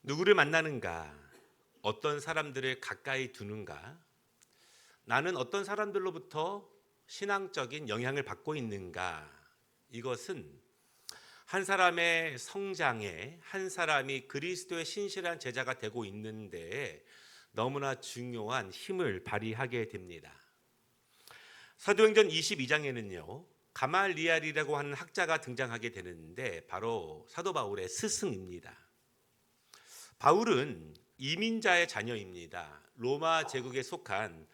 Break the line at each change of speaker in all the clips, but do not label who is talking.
누구를 만나는가? 어떤 사람들을 가까이 두는가? 나는 어떤 사람들로부터 신앙적인 영향을 받고 있는가? 이것은 한 사람의 성장에 한 사람이 그리스도의 신실한 제자가 되고 있는데 너무나 중요한 힘을 발휘하게 됩니다. 사도행전 22장에는요. 가말리엘이라고 하는 학자가 등장하게 되는데 바로 사도 바울의 스승입니다. 바울은 이민자의 자녀입니다. 로마 제국에 속한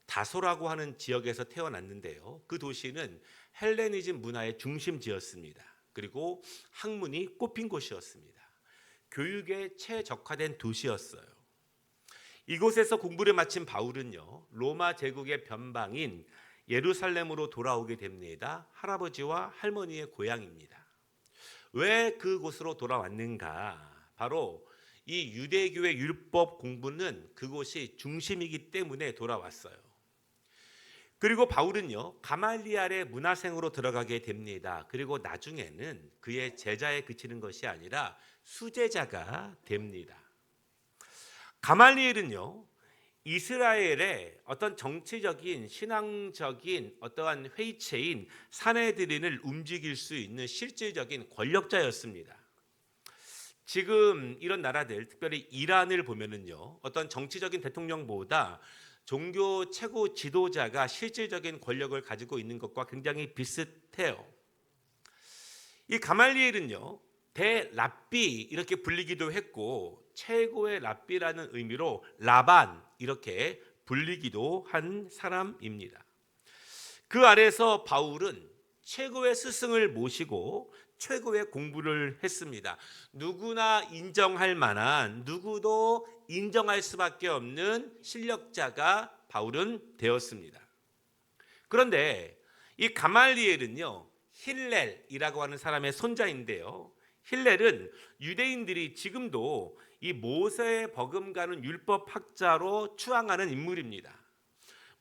다소라고 하는 지역에서 태어났는데요. 그 도시는 헬레니즘 문화의 중심지였습니다. 그리고 학문이 꼽힌 곳이었습니다. 교육에 최적화된 도시였어요. 이곳에서 공부를 마친 바울은요, 로마 제국의 변방인 예루살렘으로 돌아오게 됩니다. 할아버지와 할머니의 고향입니다. 왜 그곳으로 돌아왔는가? 바로 이 유대교의 율법 공부는 그곳이 중심이기 때문에 돌아왔어요. 그리고 바울은요, 가말리엘의 문화생으로 들어가게 됩니다. 그리고 나중에는 그의 제자에 그치는 것이 아니라 수제자가 됩니다. 가말리엘은요, 이스라엘의 어떤 정치적인 신앙적인 어떠한 회의체인 사내들인을 움직일 수 있는 실질적인 권력자였습니다. 지금 이런 나라들, 특별히 이란을 보면은요, 어떤 정치적인 대통령보다 종교 최고 지도자가 실질적인 권력을 가지고 있는 것과 굉장히 비슷해요. 이 가말리엘은요, 대랍비 이렇게 불리기도 했고 최고의 랍비라는 의미로 라반 이렇게 불리기도 한 사람입니다. 그 아래서 바울은 최고의 스승을 모시고 최고의 공부를 했습니다. 누구나 인정할 만한, 누구도 인정할 수밖에 없는 실력자가 바울은 되었습니다. 그런데 이 가말리엘은요, 힐렐이라고 하는 사람의 손자인데요. 힐렐은 유대인들이 지금도 이 모세의 버금가는 율법학자로 추앙하는 인물입니다.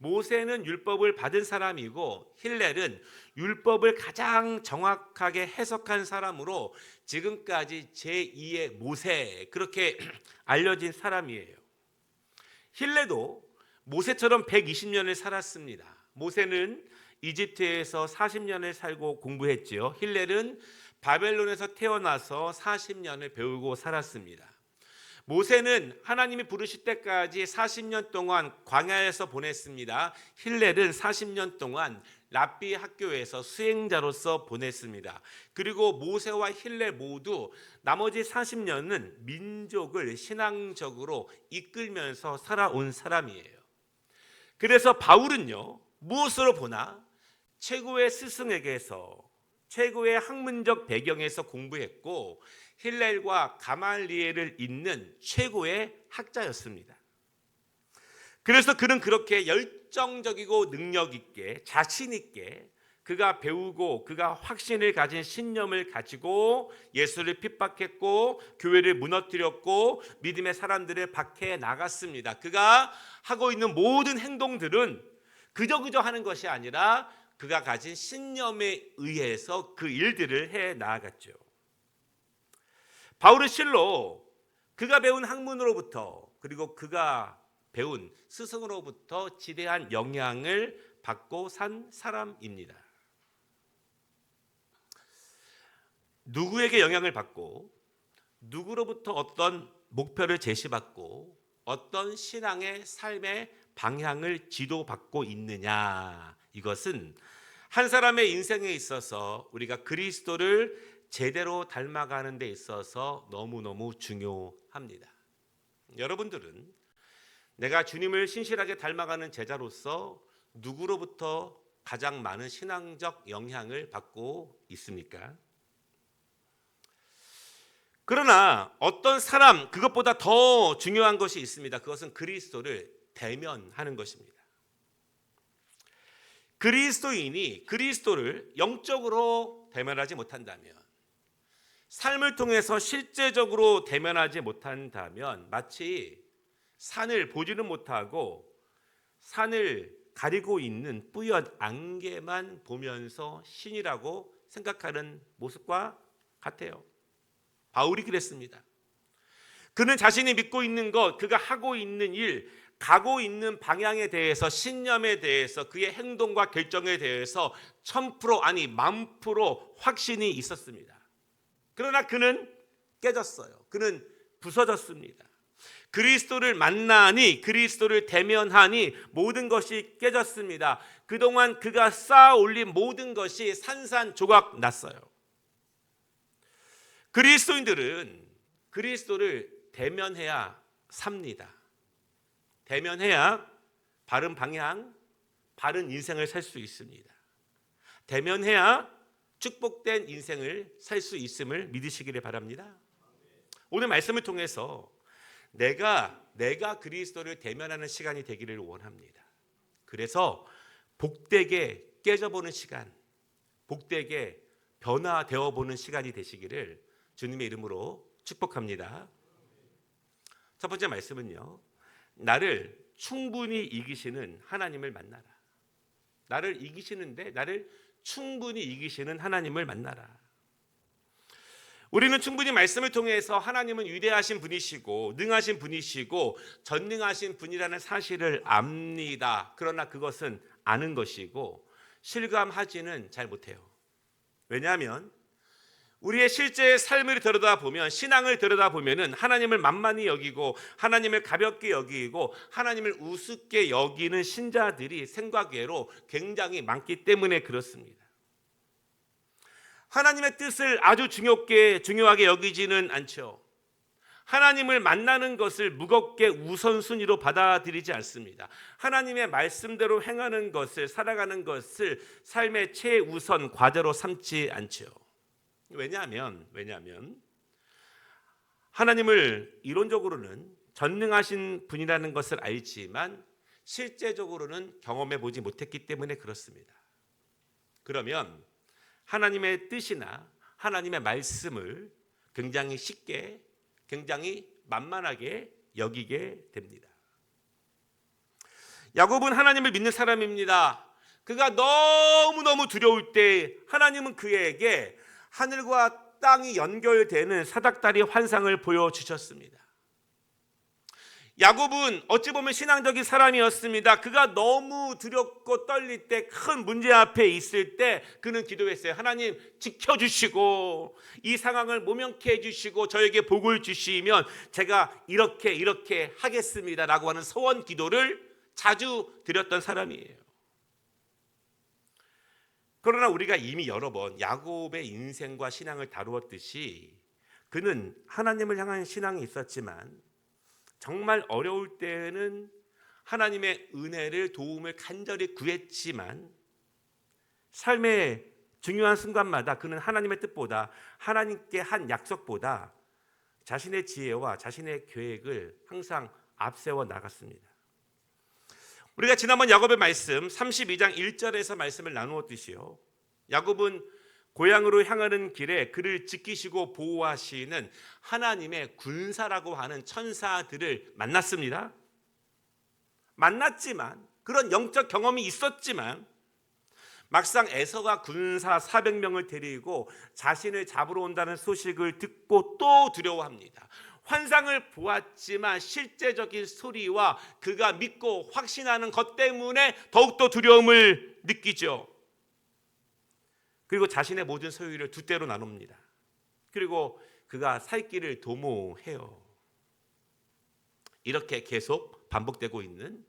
모세는 율법을 받은 사람이고 힐렐은 율법을 가장 정확하게 해석한 사람으로 지금까지 제2의 모세 그렇게 알려진 사람이에요. 힐렐도 모세처럼 120년을 살았습니다. 모세는 이집트에서 40년을 살고 공부했지요. 힐렐은 바벨론에서 태어나서 40년을 배우고 살았습니다. 모세는 하나님이 부르실 때까지 40년 동안 광야에서 보냈습니다. 힐렐은 40년 동안 랍비 학교에서 수행자로서 보냈습니다. 그리고 모세와 힐렐 모두 나머지 40년은 민족을 신앙적으로 이끌면서 살아온 사람이에요. 그래서 바울은요, 무엇으로 보나 최고의 스승에게서 최고의 학문적 배경에서 공부했고 힐렐과 가말리엘을 잇는 최고의 학자였습니다. 그래서 그는 그렇게 열정적이고 능력 있게 자신 있게 그가 배우고 그가 확신을 가진 신념을 가지고 예수를 핍박했고 교회를 무너뜨렸고 믿음의 사람들을 박해 나갔습니다. 그가 하고 있는 모든 행동들은 그저 하는 것이 아니라 그가 가진 신념에 의해서 그 일들을 해 나아갔죠. 바울은 실로 그가 배운 학문으로부터 그리고 그가 배운 스승으로부터 지대한 영향을 받고 산 사람입니다. 누구에게 영향을 받고 누구로부터 어떤 목표를 제시받고 어떤 신앙의 삶의 방향을 지도받고 있느냐, 이것은 한 사람의 인생에 있어서 우리가 그리스도를 제대로 닮아가는 데 있어서 너무너무 중요합니다. 여러분들은 내가 주님을 신실하게 닮아가는 제자로서 누구로부터 가장 많은 신앙적 영향을 받고 있습니까? 그러나 어떤 사람, 그것보다 더 중요한 것이 있습니다. 그것은 그리스도를 대면하는 것입니다. 그리스도인이 그리스도를 영적으로 대면하지 못한다면, 삶을 통해서 실제적으로 대면하지 못한다면 마치 산을 보지는 못하고 산을 가리고 있는 뿌연 안개만 보면서 신이라고 생각하는 모습과 같아요. 바울이 그랬습니다. 그는 자신이 믿고 있는 것, 그가 하고 있는 일, 가고 있는 방향에 대해서, 신념에 대해서, 그의 행동과 결정에 대해서 1000% 아니 10,000% 확신이 있었습니다. 그러나 그는 깨졌어요. 그는 부서졌습니다. 그리스도를 만나니, 그리스도를 대면하니 모든 것이 깨졌습니다. 그동안 그가 쌓아 올린 모든 것이 산산조각 났어요. 그리스도인들은 그리스도를 대면해야 삽니다. 대면해야 바른 방향, 바른 인생을 살 수 있습니다. 대면해야 축복된 인생을 살 수 있음을 믿으시기를 바랍니다. 오늘 말씀을 통해서 내가 그리스도를 대면하는 시간이 되기를 원합니다. 그래서 복되게 깨져보는 시간, 복되게 변화되어 보는 시간이 되시기를 주님의 이름으로 축복합니다. 첫 번째 말씀은요, 나를 충분히 이기시는 하나님을 만나라. 나를 이기시는데 나를 충분히 이기시는 하나님을 만나라. 우리는 충분히 말씀을 통해서 하나님은 위대하신 분이시고 능하신 분이시고 전능하신 분이라는 사실을 압니다. 그러나 그것은 아는 것이고 실감하지는 잘 못해요. 왜냐하면 우리의 실제 삶을 들여다보면, 신앙을 들여다보면 하나님을 만만히 여기고 하나님을 가볍게 여기고 하나님을 우습게 여기는 신자들이 생각외로 굉장히 많기 때문에 그렇습니다. 하나님의 뜻을 아주 중요하게 여기지는 않죠. 하나님을 만나는 것을 무겁게 우선순위로 받아들이지 않습니다. 하나님의 말씀대로 행하는 것을, 살아가는 것을 삶의 최우선 과제로 삼지 않죠. 왜냐하면 하나님을 이론적으로는 전능하신 분이라는 것을 알지만 실제적으로는 경험해 보지 못했기 때문에 그렇습니다. 그러면 하나님의 뜻이나 하나님의 말씀을 굉장히 쉽게, 굉장히 만만하게 여기게 됩니다. 야곱은 하나님을 믿는 사람입니다. 그가 너무너무 두려울 때 하나님은 그에게 하늘과 땅이 연결되는 사닥다리 환상을 보여주셨습니다. 야곱은 어찌 보면 신앙적인 사람이었습니다. 그가 너무 두렵고 떨릴 때, 큰 문제 앞에 있을 때 그는 기도했어요. 하나님 지켜주시고 이 상황을 모면케 해주시고 저에게 복을 주시면 제가 이렇게 하겠습니다 라고 하는 소원 기도를 자주 드렸던 사람이에요. 그러나 우리가 이미 여러 번 야곱의 인생과 신앙을 다루었듯이 그는 하나님을 향한 신앙이 있었지만 정말 어려울 때는 하나님의 은혜를, 도움을 간절히 구했지만 삶의 중요한 순간마다 그는 하나님의 뜻보다, 하나님께 한 약속보다 자신의 지혜와 자신의 계획을 항상 앞세워 나갔습니다. 우리가 지난번 야곱의 말씀 32장 1절에서 말씀을 나누었듯이요, 야곱은 고향으로 향하는 길에 그를 지키시고 보호하시는 하나님의 군사라고 하는 천사들을 만났습니다. 만났지만, 그런 영적 경험이 있었지만 막상 에서가 군사 400명을 데리고 자신을 잡으러 온다는 소식을 듣고 또 두려워합니다. 환상을 보았지만 실제적인 소리와 그가 믿고 확신하는 것 때문에 더욱더 두려움을 느끼죠. 그리고 자신의 모든 소유를 두 떼로 나눕니다. 그리고 그가 살 길을 도모해요. 이렇게 계속 반복되고 있는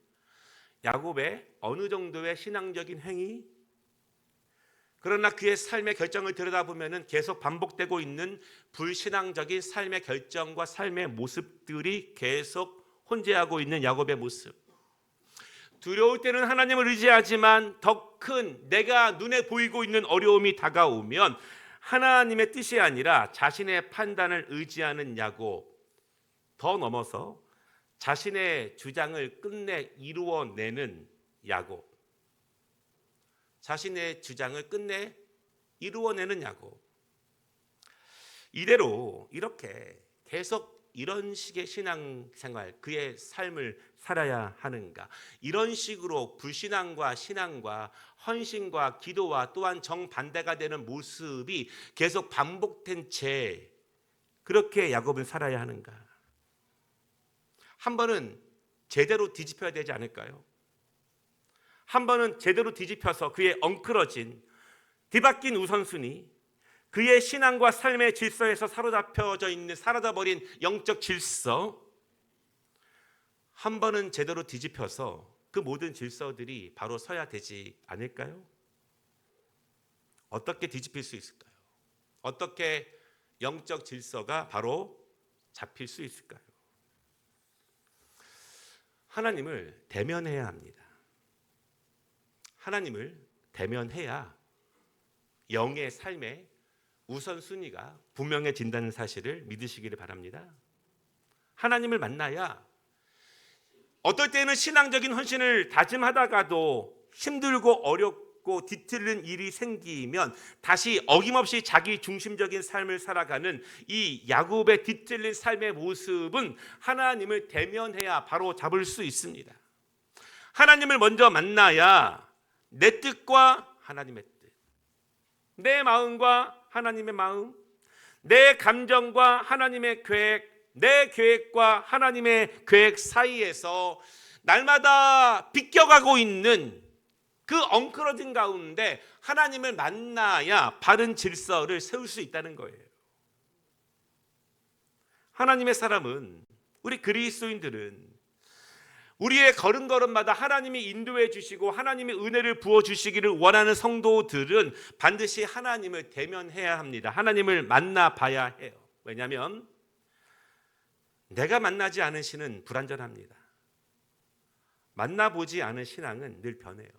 야곱의 어느 정도의 신앙적인 행위, 그러나 그의 삶의 결정을 들여다보면 계속 반복되고 있는 불신앙적인 삶의 결정과 삶의 모습들이 계속 혼재하고 있는 야곱의 모습. 두려울 때는 하나님을 의지하지만 더 큰 내가 눈에 보이고 있는 어려움이 다가오면 하나님의 뜻이 아니라 자신의 판단을 의지하는 야곱, 더 넘어서 자신의 주장을 끝내 이루어내는 야곱, 자신의 주장을 끝내 이루어내는 야곱. 이대로 이렇게 계속 이런 식의 신앙생활, 그의 삶을 살아야 하는가? 이런 식으로 불신앙과 신앙과 헌신과 기도와 또한 정반대가 되는 모습이 계속 반복된 채 그렇게 야곱은 살아야 하는가? 한 번은 제대로 뒤집혀야 되지 않을까요? 한 번은 제대로 뒤집혀서 그의 엉클어진 뒤바뀐 우선순위, 그의 신앙과 삶의 질서에서 사로잡혀져 있는 사라져버린 영적 질서, 한 번은 제대로 뒤집혀서 그 모든 질서들이 바로 서야 되지 않을까요? 어떻게 뒤집힐 수 있을까요? 어떻게 영적 질서가 바로 잡힐 수 있을까요? 하나님을 대면해야 합니다. 하나님을 대면해야 영의 삶의 우선순위가 분명해진다는 사실을 믿으시기를 바랍니다. 하나님을 만나야 어떨 때는 신앙적인 헌신을 다짐하다가도 힘들고 어렵고 뒤틀린 일이 생기면 다시 어김없이 자기 중심적인 삶을 살아가는 이 야곱의 뒤틀린 삶의 모습은 하나님을 대면해야 바로 잡을 수 있습니다. 하나님을 먼저 만나야 내 뜻과 하나님의 뜻, 내 마음과 하나님의 마음, 내 감정과 하나님의 계획, 내 계획과 하나님의 계획 사이에서 날마다 비껴가고 있는 그 엉클어진 가운데 하나님을 만나야 바른 질서를 세울 수 있다는 거예요. 하나님의 사람은, 우리 그리스도인들은 우리의 걸음걸음마다 하나님이 인도해 주시고 하나님의 은혜를 부어 주시기를 원하는 성도들은 반드시 하나님을 대면해야 합니다. 하나님을 만나봐야 해요. 왜냐하면 내가 만나지 않은 신은 불완전합니다. 만나보지 않은 신앙은 늘 변해요.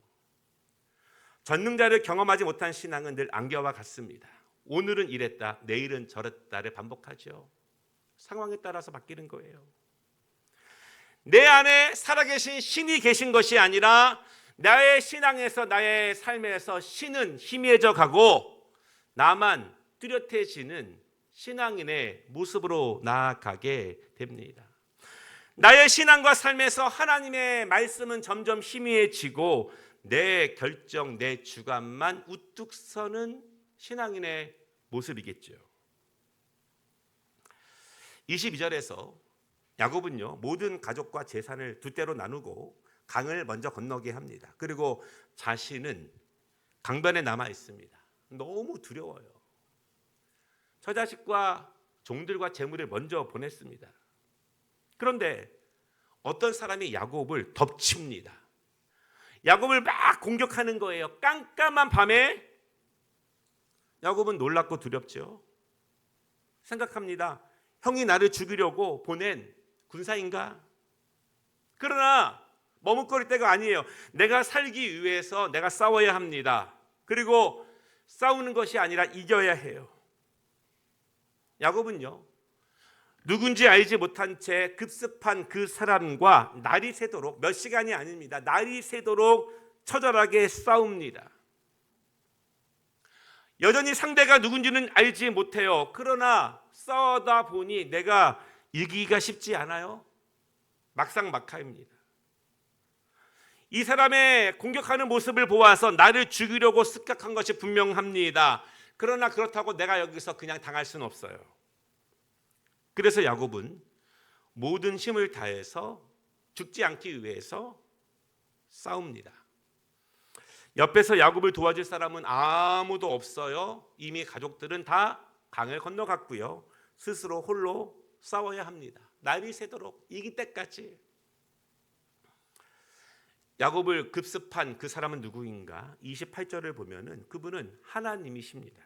전능자를 경험하지 못한 신앙은 늘 안개와 같습니다. 오늘은 이랬다, 내일은 저랬다를 반복하죠. 상황에 따라서 바뀌는 거예요. 내 안에 살아계신 신이 계신 것이 아니라 나의 신앙에서, 나의 삶에서 신은 희미해져 가고 나만 뚜렷해지는 신앙인의 모습으로 나아가게 됩니다. 나의 신앙과 삶에서 하나님의 말씀은 점점 희미해지고 내 결정, 내 주관만 우뚝 서는 신앙인의 모습이겠죠. 22절에서 야곱은요, 모든 가족과 재산을 두 때로 나누고 강을 먼저 건너게 합니다. 그리고 자신은 강변에 남아 있습니다. 너무 두려워요. 처자식과 종들과 재물을 먼저 보냈습니다. 그런데 어떤 사람이 야곱을 덮칩니다. 야곱을 막 공격하는 거예요. 깜깜한 밤에 야곱은 놀랍고 두렵죠. 생각합니다. 형이 나를 죽이려고 보낸 군사인가? 그러나 머뭇거릴 때가 아니에요. 내가 살기 위해서 내가 싸워야 합니다. 그리고 싸우는 것이 아니라 이겨야 해요. 야곱은요, 누군지 알지 못한 채 급습한 그 사람과 날이 새도록, 몇 시간이 아닙니다, 날이 새도록 처절하게 싸웁니다. 여전히 상대가 누군지는 알지 못해요. 그러나 싸우다 보니 내가 이기기가 쉽지 않아요. 막상막하입니다. 이 사람의 공격하는 모습을 보아서 나를 죽이려고 습격한 것이 분명합니다. 그러나 그렇다고 내가 여기서 그냥 당할 수는 없어요. 그래서 야곱은 모든 힘을 다해서 죽지 않기 위해서 싸웁니다. 옆에서 야곱을 도와줄 사람은 아무도 없어요. 이미 가족들은 다 강을 건너갔고요. 스스로 홀로 싸워야 합니다. 날이 새도록, 이길 때까지. 야곱을 급습한 그 사람은 누구인가? 28절을 보면은 그분은 하나님이십니다.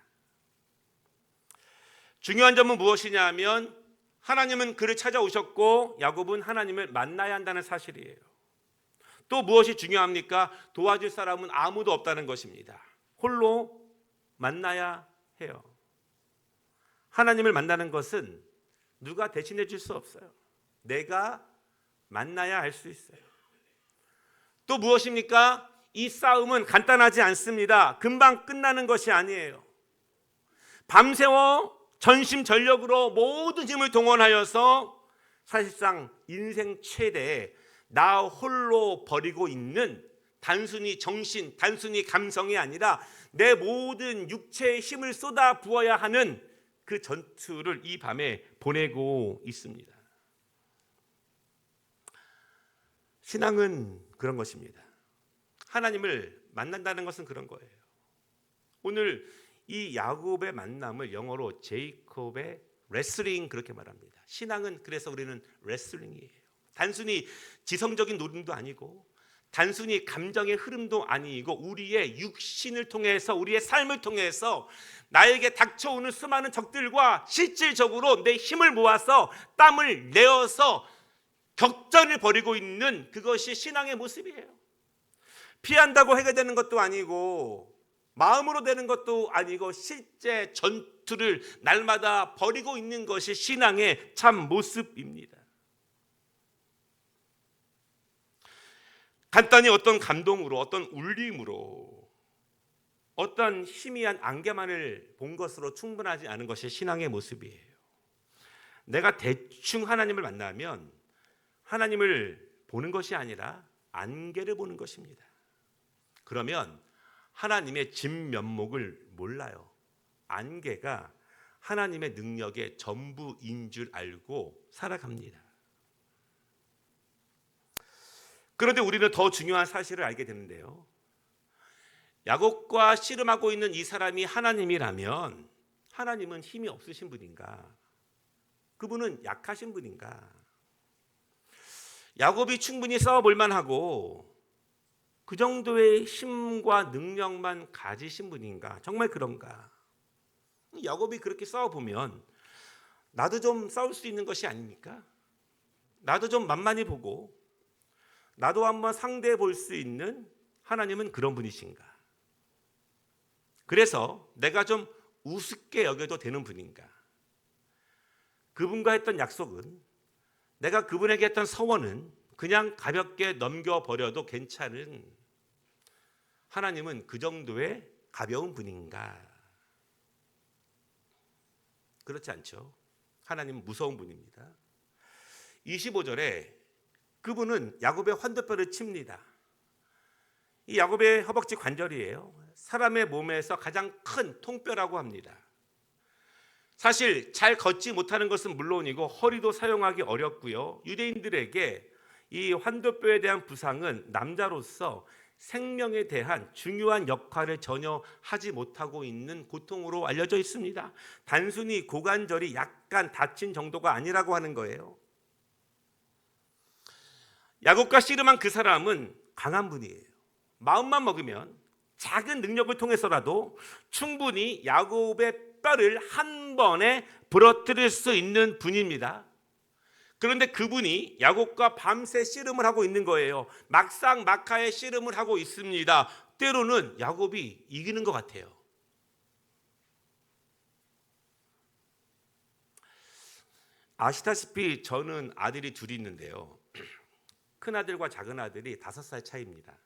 중요한 점은 무엇이냐 하면 하나님은 그를 찾아오셨고 야곱은 하나님을 만나야 한다는 사실이에요. 또 무엇이 중요합니까? 도와줄 사람은 아무도 없다는 것입니다. 홀로 만나야 해요. 하나님을 만나는 것은 누가 대신해 줄 수 없어요. 내가 만나야 할 수 있어요. 또 무엇입니까? 이 싸움은 간단하지 않습니다. 금방 끝나는 것이 아니에요. 밤새워 전심전력으로 모든 힘을 동원하여서 사실상 인생 최대의 나 홀로 버리고 있는 단순히 정신, 단순히 감성이 아니라 내 모든 육체의 힘을 쏟아 부어야 하는 그 전투를 이 밤에 보내고 있습니다. 신앙은 그런 것입니다. 하나님을 만난다는 것은 그런 거예요. 오늘 이 야곱의 만남을 영어로 제이콥의 레슬링 그렇게 말합니다. 신앙은 그래서 우리는 레슬링이에요. 단순히 지성적인 노름도 아니고 단순히 감정의 흐름도 아니고 우리의 육신을 통해서 우리의 삶을 통해서 나에게 닥쳐오는 수많은 적들과 실질적으로 내 힘을 모아서 땀을 내어서 격전을 벌이고 있는 그것이 신앙의 모습이에요. 피한다고 해결되는 것도 아니고 마음으로 되는 것도 아니고 실제 전투를 날마다 벌이고 있는 것이 신앙의 참 모습입니다. 간단히 어떤 감동으로 어떤 울림으로 어떤 희미한 안개만을 본 것으로 충분하지 않은 것이 신앙의 모습이에요. 내가 대충 하나님을 만나면 하나님을 보는 것이 아니라 안개를 보는 것입니다. 그러면 하나님의 진면목을 몰라요. 안개가 하나님의 능력의 전부인 줄 알고 살아갑니다. 그런데 우리는 더 중요한 사실을 알게 되는데요. 야곱과 씨름하고 있는 이 사람이 하나님이라면 하나님은 힘이 없으신 분인가? 그분은 약하신 분인가? 야곱이 충분히 싸워볼 만하고 그 정도의 힘과 능력만 가지신 분인가? 정말 그런가? 야곱이 그렇게 싸워보면 나도 좀 싸울 수 있는 것이 아닙니까? 나도 좀 만만히 보고 나도 한번 상대해 볼 수 있는 하나님은 그런 분이신가? 그래서 내가 좀 우습게 여겨도 되는 분인가? 그분과 했던 약속은 내가 그분에게 했던 서원은 그냥 가볍게 넘겨버려도 괜찮은 하나님은 그 정도의 가벼운 분인가? 그렇지 않죠. 하나님은 무서운 분입니다. 25절에 그분은 야곱의 환도뼈를 칩니다. 이 야곱의 허벅지 관절이에요. 사람의 몸에서 가장 큰 통뼈라고 합니다. 사실 잘 걷지 못하는 것은 물론이고 허리도 사용하기 어렵고요. 유대인들에게 이 환도뼈에 대한 부상은 남자로서 생명에 대한 중요한 역할을 전혀 하지 못하고 있는 고통으로 알려져 있습니다. 단순히 고관절이 약간 다친 정도가 아니라고 하는 거예요. 야곱과 씨름한 그 사람은 강한 분이에요. 마음만 먹으면 작은 능력을 통해서라도 충분히 야곱의 뼈를 한 번에 부러뜨릴 수 있는 분입니다. 그런데 그분이 야곱과 밤새 씨름을 하고 있는 거예요. 막상 막하의 씨름을 하고 있습니다. 때로는 야곱이 이기는 것 같아요. 아시다시피 저는 아들이 둘이 있는데요. 큰아들과 작은아들이 5살 차이입니다.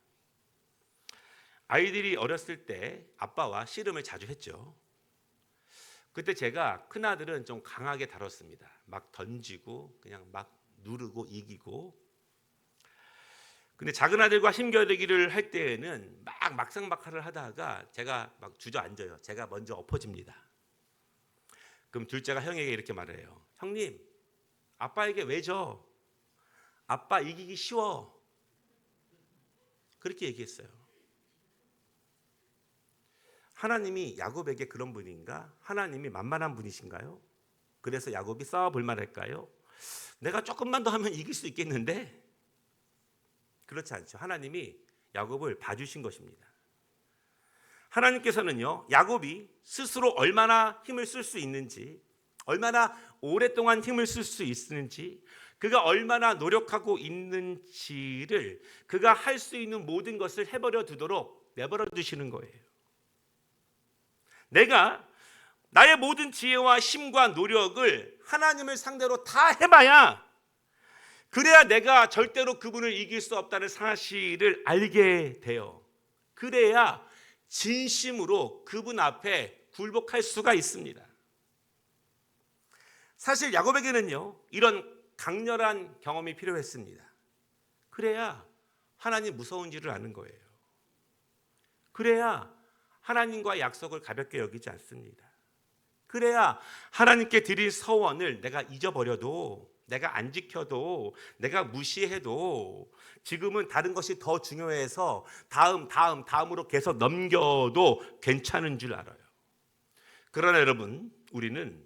아이들이 어렸을 때 아빠와 씨름을 자주 했죠. 그때 제가 큰아들은 좀 강하게 다뤘습니다. 막 던지고 그냥 막 누르고 이기고. 근데 작은아들과 힘겨루기를 할 때에는 막 막상막하를 하다가 제가 막 주저앉아요. 제가 먼저 엎어집니다. 그럼 둘째가 형에게 이렇게 말해요. 형님, 아빠에게 왜 져? 아빠 이기기 쉬워. 그렇게 얘기했어요. 하나님이 야곱에게 그런 분인가? 하나님이 만만한 분이신가요? 그래서 야곱이 싸워볼 만할까요? 내가 조금만 더 하면 이길 수 있겠는데? 그렇지 않죠. 하나님이 야곱을 봐주신 것입니다. 하나님께서는요, 야곱이 스스로 얼마나 힘을 쓸 수 있는지, 얼마나 오랫동안 힘을 쓸 수 있는지, 그가 얼마나 노력하고 있는지를 그가 할 수 있는 모든 것을 해버려 두도록 내버려 두시는 거예요. 내가 나의 모든 지혜와 힘과 노력을 하나님을 상대로 다 해봐야 그래야 내가 절대로 그분을 이길 수 없다는 사실을 알게 돼요. 그래야 진심으로 그분 앞에 굴복할 수가 있습니다. 사실 야곱에게는요, 이런 강렬한 경험이 필요했습니다. 그래야 하나님 무서운지를 아는 거예요. 그래야 하나님과 약속을 가볍게 여기지 않습니다. 그래야 하나님께 드린 서원을 내가 잊어버려도 내가 안 지켜도, 내가 무시해도 지금은 다른 것이 더 중요해서 다음으로 계속 넘겨도 괜찮은 줄 알아요. 그러나 여러분, 우리는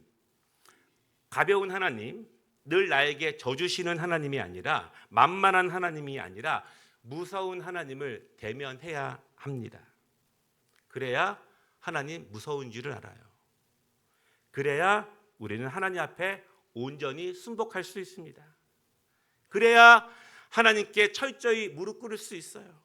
가벼운 하나님, 늘 나에게 져주시는 하나님이 아니라, 만만한 하나님이 아니라 무서운 하나님을 대면해야 합니다. 그래야 하나님 무서운 줄을 알아요. 그래야 우리는 하나님 앞에 온전히 순복할 수 있습니다. 그래야 하나님께 철저히 무릎 꿇을 수 있어요.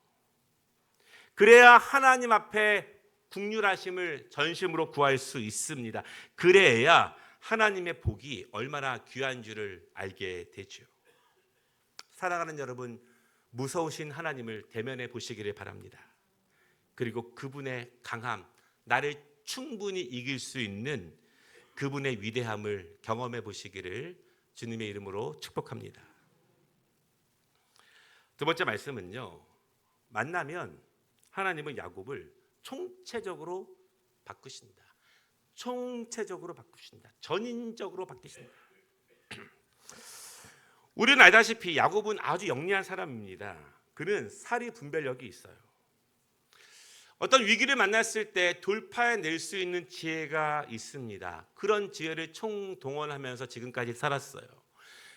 그래야 하나님 앞에 국률하심을 전심으로 구할 수 있습니다. 그래야 하나님의 복이 얼마나 귀한 줄을 알게 되죠. 사랑하는 여러분, 무서우신 하나님을 대면해 보시기를 바랍니다. 그리고 그분의 강함, 나를 충분히 이길 수 있는 그분의 위대함을 경험해 보시기를 주님의 이름으로 축복합니다. 두 번째 말씀은요, 만나면 하나님은 야곱을 총체적으로 바꾸신다. 총체적으로 바꾸신다. 전인적으로 바뀌신다. 우리는 알다시피 야곱은 아주 영리한 사람입니다. 그는 사리 분별력이 있어요. 어떤 위기를 만났을 때 돌파해낼 수 있는 지혜가 있습니다. 그런 지혜를 총동원하면서 지금까지 살았어요.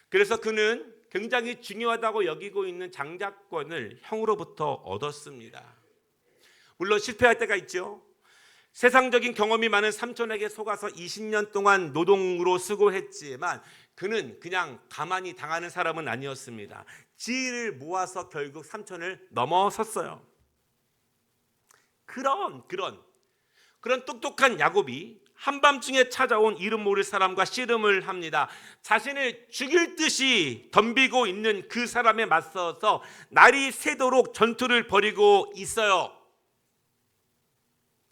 그래서 그는 굉장히 중요하다고 여기고 있는 장자권을 형으로부터 얻었습니다. 물론 실패할 때가 있죠. 세상적인 경험이 많은 삼촌에게 속아서 20년 동안 노동으로 수고했지만 그는 그냥 가만히 당하는 사람은 아니었습니다. 지혜를 모아서 결국 삼촌을 넘어섰어요. 그런 똑똑한 야곱이 한밤중에 찾아온 이름 모를 사람과 씨름을 합니다. 자신을 죽일 듯이 덤비고 있는 그 사람에 맞서서 날이 새도록 전투를 벌이고 있어요.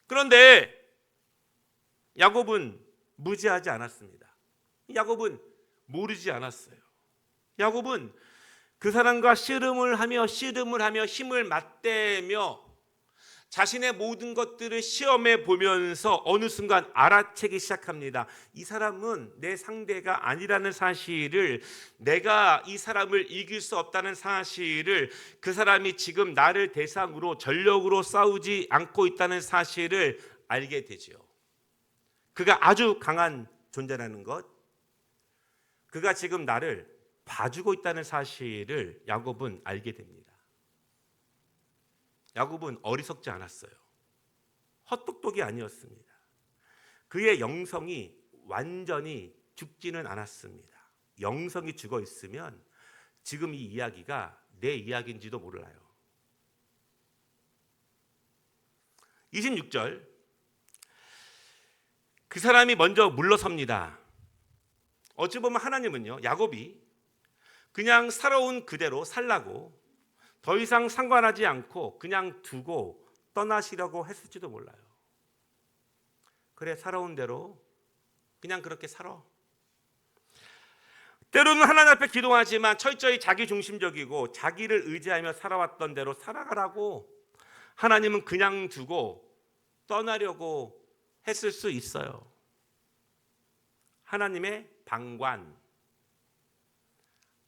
그런데 야곱은 무지하지 않았습니다. 야곱은 모르지 않았어요. 야곱은 그 사람과 씨름을 하며 힘을 맞대며 자신의 모든 것들을 시험해 보면서 어느 순간 알아채기 시작합니다. 이 사람은 내 상대가 아니라는 사실을, 내가 이 사람을 이길 수 없다는 사실을, 그 사람이 지금 나를 대상으로 전력으로 싸우지 않고 있다는 사실을 알게 되죠. 그가 아주 강한 존재라는 것, 그가 지금 나를 봐주고 있다는 사실을 야곱은 알게 됩니다. 야곱은 어리석지 않았어요. 헛똑똑이 아니었습니다. 그의 영성이 완전히 죽지는 않았습니다. 영성이 죽어 있으면 지금 이 이야기가 내 이야기인지도 몰라요. 26절, 그 사람이 먼저 물러섭니다. 어찌 보면 하나님은요, 야곱이 그냥 살아온 그대로 살라고 더 이상 상관하지 않고 그냥 두고 떠나시려고 했을지도 몰라요. 그래, 살아온 대로 그냥 그렇게 살아. 때로는 하나님 앞에 기도하지만 철저히 자기중심적이고 자기를 의지하며 살아왔던 대로 살아가라고 하나님은 그냥 두고 떠나려고 했을 수 있어요. 하나님의 방관,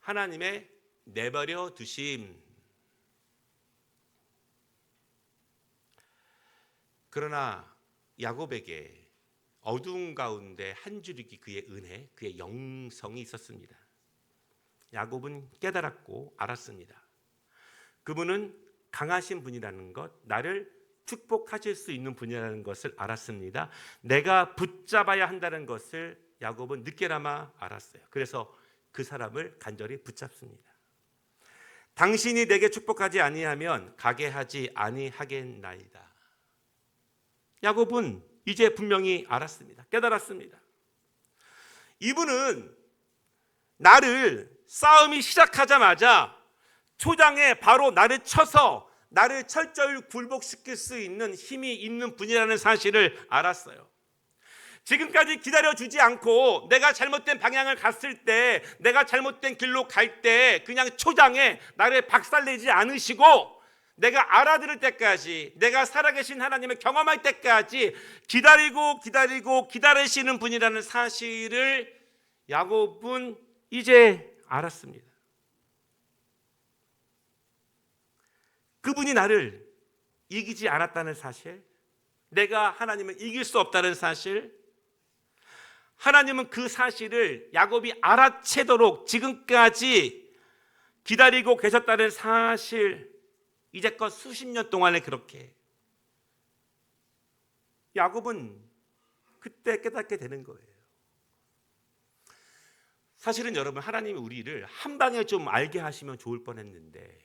하나님의 내버려 두심. 그러나 야곱에게 어두운 가운데 한 줄기 그의 은혜, 그의 영성이 있었습니다. 야곱은 깨달았고 알았습니다. 그분은 강하신 분이라는 것, 나를 축복하실 수 있는 분이라는 것을 알았습니다. 내가 붙잡아야 한다는 것을 야곱은 늦게나마 알았어요. 그래서 그 사람을 간절히 붙잡습니다. 당신이 내게 축복하지 아니하면 가게 하지 아니하겠나이다. 야곱은 이제 분명히 알았습니다. 깨달았습니다. 이분은 나를 싸움이 시작하자마자 초장에 바로 나를 쳐서 나를 철저히 굴복시킬 수 있는 힘이 있는 분이라는 사실을 알았어요. 지금까지 기다려주지 않고 내가 잘못된 방향을 갔을 때, 내가 잘못된 길로 갈 때 그냥 초장에 나를 박살내지 않으시고 내가 알아들을 때까지, 내가 살아계신 하나님을 경험할 때까지 기다리시는 분이라는 사실을 야곱은 이제 알았습니다. 그분이 나를 이기지 않았다는 사실, 내가 하나님을 이길 수 없다는 사실, 하나님은 그 사실을 야곱이 알아채도록 지금까지 기다리고 계셨다는 사실, 이제껏 수십 년 동안에 그렇게 야곱은 그때 깨닫게 되는 거예요. 사실은 여러분, 하나님이 우리를 한 방에 좀 알게 하시면 좋을 뻔했는데,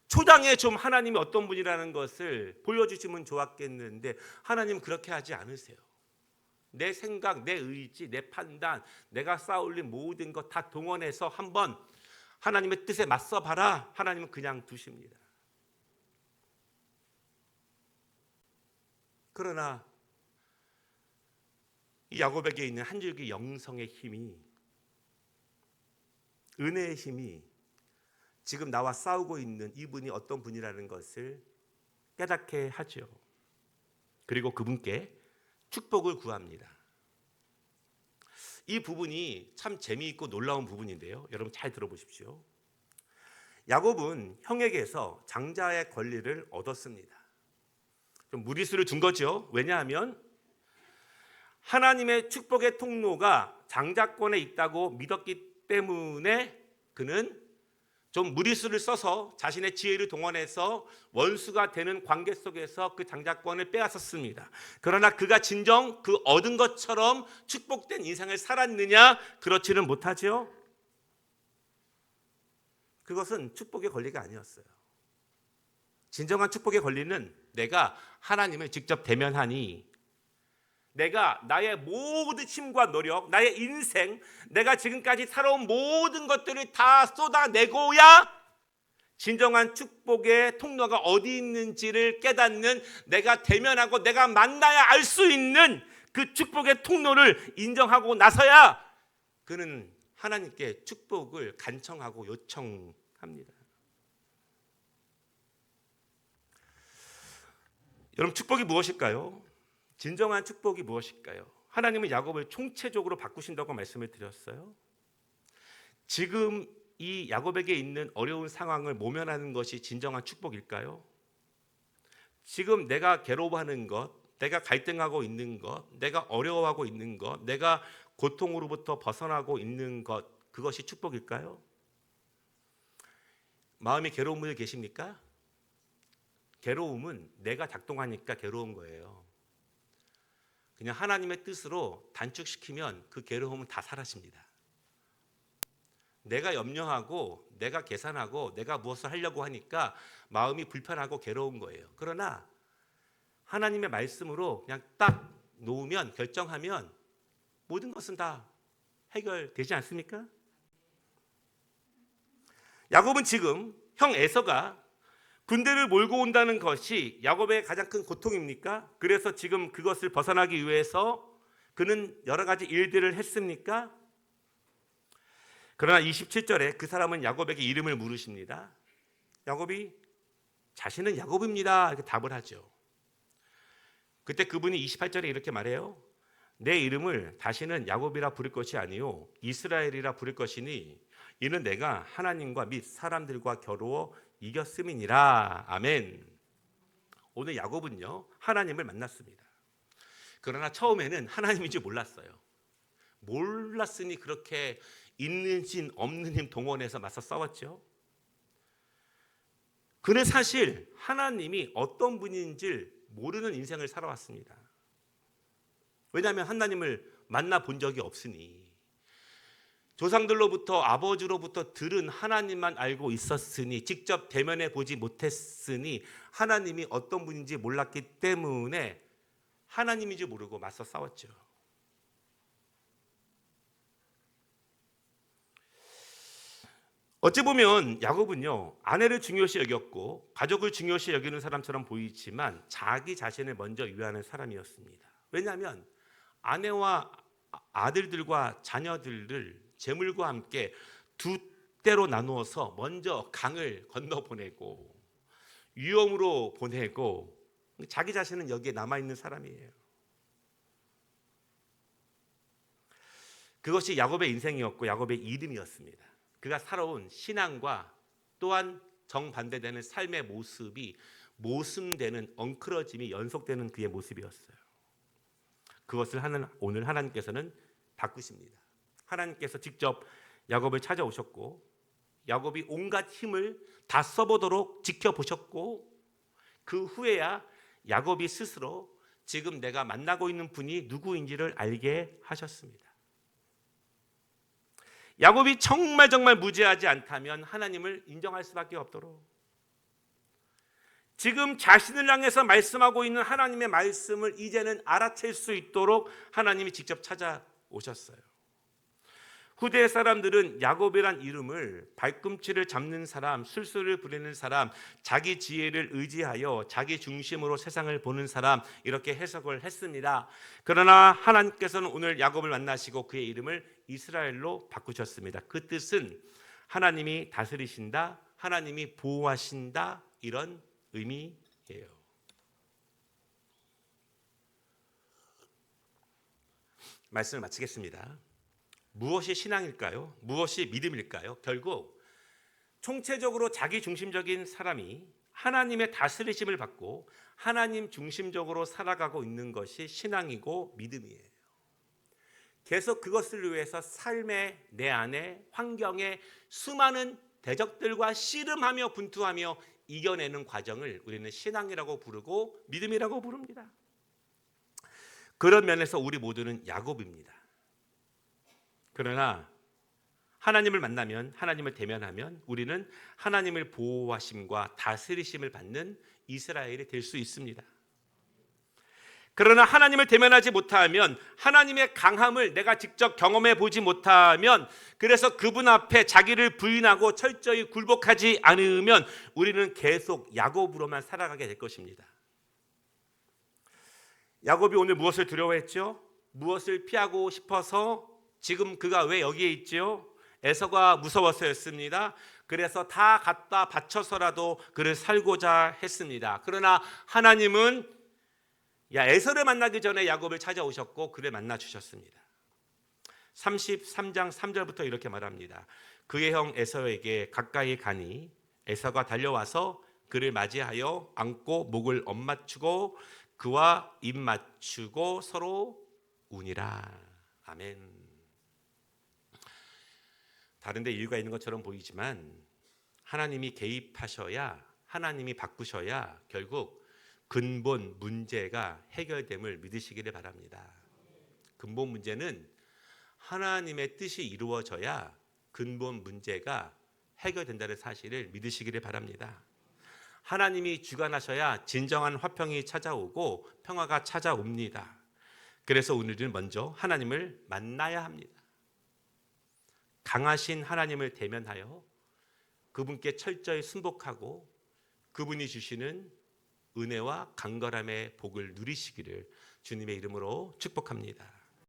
초장에 좀 하나님이 어떤 분이라는 것을 보여주시면 좋았겠는데, 하나님은 그렇게 하지 않으세요. 내 생각, 내 의지, 내 판단, 내가 쌓아올린 모든 것 다 동원해서 한번 하나님의 뜻에 맞서 봐라. 하나님은 그냥 두십니다. 그러나 이 야곱에게 있는 한 줄기 영성의 힘이, 은혜의 힘이 지금 나와 싸우고 있는 이분이 어떤 분이라는 것을 깨닫게 하죠. 그리고 그분께 축복을 구합니다. 이 부분이 참 재미있고 놀라운 부분인데요, 여러분 잘 들어보십시오. 야곱은 형에게서 장자의 권리를 얻었습니다. 좀 무리수를 둔 거죠. 왜냐하면 하나님의 축복의 통로가 장자권에 있다고 믿었기 때문에 그는 좀 무리수를 써서 자신의 지혜를 동원해서 원수가 되는 관계 속에서 그 장자권을 빼앗았습니다. 그러나 그가 진정 그 얻은 것처럼 축복된 인생을 살았느냐? 그렇지는 못하죠. 그것은 축복의 권리가 아니었어요. 진정한 축복의 권리는 내가 하나님을 직접 대면하니, 내가 나의 모든 힘과 노력, 나의 인생, 내가 지금까지 살아온 모든 것들을 다 쏟아내고야 진정한 축복의 통로가 어디 있는지를 깨닫는, 내가 대면하고 내가 만나야 알 수 있는 그 축복의 통로를 인정하고 나서야 그는 하나님께 축복을 간청하고 요청합니다. 여러분, 축복이 무엇일까요? 진정한 축복이 무엇일까요? 하나님은 야곱을 총체적으로 바꾸신다고 말씀을 드렸어요. 지금 이 야곱에게 있는 어려운 상황을 모면하는 것이 진정한 축복일까요? 지금 내가 괴로워하는 것, 내가 갈등하고 있는 것, 내가 어려워하고 있는 것, 내가 고통으로부터 벗어나고 있는 것, 그것이 축복일까요? 마음이 괴로운 분들 계십니까? 괴로움은 내가 작동하니까 괴로운 거예요. 그냥 하나님의 뜻으로 단축시키면 그 괴로움은 다 사라집니다. 내가 염려하고 내가 계산하고 내가 무엇을 하려고 하니까 마음이 불편하고 괴로운 거예요. 그러나 하나님의 말씀으로 그냥 딱 놓으면, 결정하면 모든 것은 다 해결되지 않습니까? 야곱은 지금 형 에서가 군대를 몰고 온다는 것이 야곱의 가장 큰 고통입니까? 그래서 지금 그것을 벗어나기 위해서 그는 여러 가지 일들을 했습니까? 그러나 27절에 그 사람은 야곱에게 이름을 물으십니다. 야곱이 자신은 야곱입니다 이렇게 답을 하죠. 그때 그분이 28절에 이렇게 말해요. 내 이름을 다시는 야곱이라 부를 것이 아니요 이스라엘이라 부를 것이니 이는 내가 하나님과 및 사람들과 겨루어 이겼음이니라. 아멘. 오늘 야곱은요, 하나님을 만났습니다. 그러나 처음에는 하나님인 줄 몰랐어요. 몰랐으니 그렇게 있는 힘 없는 힘 동원해서 맞서 싸웠죠. 그는 사실 하나님이 어떤 분인지 모르는 인생을 살아왔습니다. 왜냐하면 하나님을 만나본 적이 없으니, 조상들로부터 아버지로부터 들은 하나님만 알고 있었으니, 직접 대면해 보지 못했으니, 하나님이 어떤 분인지 몰랐기 때문에 하나님인지 모르고 맞서 싸웠죠. 어찌 보면 야곱은요, 아내를 중요시 여겼고 가족을 중요시 여기는 사람처럼 보이지만 자기 자신을 먼저 위하는 사람이었습니다. 왜냐하면 아내와 아들들과 자녀들을 재물과 함께 두 때로 나누어서 먼저 강을 건너 보내고 위험으로 보내고, 자기 자신은 여기에 남아있는 사람이에요. 그것이 야곱의 인생이었고 야곱의 이름이었습니다. 그가 살아온 신앙과 또한 정반대되는 삶의 모습이 모순되는 엉클어짐이 연속되는 그의 모습이었어요. 그것을 오늘 하나님께서는 바꾸십니다. 하나님께서 직접 야곱을 찾아오셨고 야곱이 온갖 힘을 다 써보도록 지켜보셨고 그 후에야 야곱이 스스로 지금 내가 만나고 있는 분이 누구인지를 알게 하셨습니다. 야곱이 정말 무지하지 않다면 하나님을 인정할 수밖에 없도록 지금 자신을 향해서 말씀하고 있는 하나님의 말씀을 이제는 알아챌 수 있도록 하나님이 직접 찾아오셨어요. 후대 사람들은 야곱이란 이름을 발꿈치를 잡는 사람, 술수를 부리는 사람, 자기 지혜를 의지하여 자기 중심으로 세상을 보는 사람 이렇게 해석을 했습니다. 그러나 하나님께서는 오늘 야곱을 만나시고 그의 이름을 이스라엘로 바꾸셨습니다. 그 뜻은 하나님이 다스리신다, 하나님이 보호하신다 이런 의미예요. 말씀을 마치겠습니다. 무엇이 신앙일까요? 무엇이 믿음일까요? 결국 총체적으로 자기 중심적인 사람이 하나님의 다스리심을 받고 하나님 중심적으로 살아가고 있는 것이 신앙이고 믿음이에요. 계속 그것을 위해서 삶의 내 안에 환경에 수많은 대적들과 씨름하며 분투하며 이겨내는 과정을 우리는 신앙이라고 부르고 믿음이라고 부릅니다. 그런 면에서 우리 모두는 야곱입니다. 그러나 하나님을 만나면 하나님을 대면하면 우리는 하나님을 보호하심과 다스리심을 받는 이스라엘이 될 수 있습니다. 그러나 하나님을 대면하지 못하면 하나님의 강함을 내가 직접 경험해 보지 못하면 그래서 그분 앞에 자기를 부인하고 철저히 굴복하지 않으면 우리는 계속 야곱으로만 살아가게 될 것입니다. 야곱이 오늘 무엇을 두려워했죠? 무엇을 피하고 싶어서 지금 그가 왜 여기에 있죠? 에서가 무서워서였습니다. 그래서 다 갖다 바쳐서라도 그를 살고자 했습니다. 그러나 하나님은 에서를 만나기 전에 야곱을 찾아오셨고 그를 만나 주셨습니다. 33장 3절부터 이렇게 말합니다. 그의 형 에서에게 가까이 가니 에서가 달려와서 그를 맞이하여 안고 목을 엇맞추고 그와 입 맞추고 서로 우니라. 아멘. 다른 데 이유가 있는 것처럼 보이지만 하나님이 개입하셔야 하나님이 바꾸셔야 결국 근본 문제가 해결됨을 믿으시기를 바랍니다. 근본 문제는 하나님의 뜻이 이루어져야 근본 문제가 해결된다는 사실을 믿으시기를 바랍니다. 하나님이 주관하셔야 진정한 화평이 찾아오고 평화가 찾아옵니다. 그래서 오늘은 먼저 하나님을 만나야 합니다. 강하신 하나님을 대면하여 그분께 철저히 순복하고 그분이 주시는 은혜와 강건함의 복을 누리시기를 주님의 이름으로 축복합니다.